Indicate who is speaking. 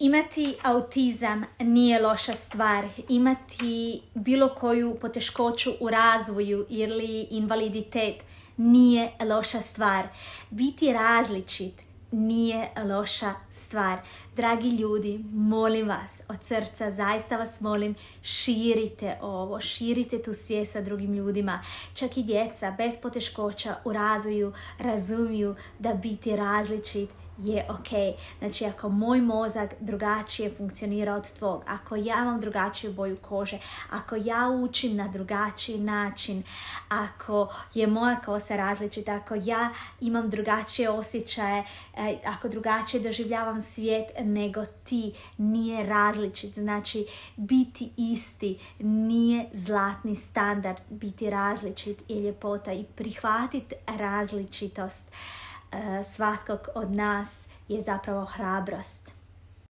Speaker 1: Imati autizam nije loša stvar. Imati bilo koju poteškoću u razvoju ili invaliditet nije loša stvar. Biti različit nije loša stvar. Dragi ljudi, molim vas, od srca, zaista vas molim, širite ovo, širite tu svijest sa drugim ljudima. Čak i djeca bez poteškoća u razvoju razumiju da biti različit je ok. Znači, ako moj mozak drugačije funkcionira od tvog, ako ja imam drugačiju boju kože, ako ja učim na drugačiji način, ako je moja kosa različita, ako ja imam drugačije osjećaje, ako drugačije doživljavam svijet nego ti, nije različit. Znači, biti isti nije zlatni standard. Biti različit je ljepota i prihvatiti različitost svatkog od nas je zapravo hrabrost.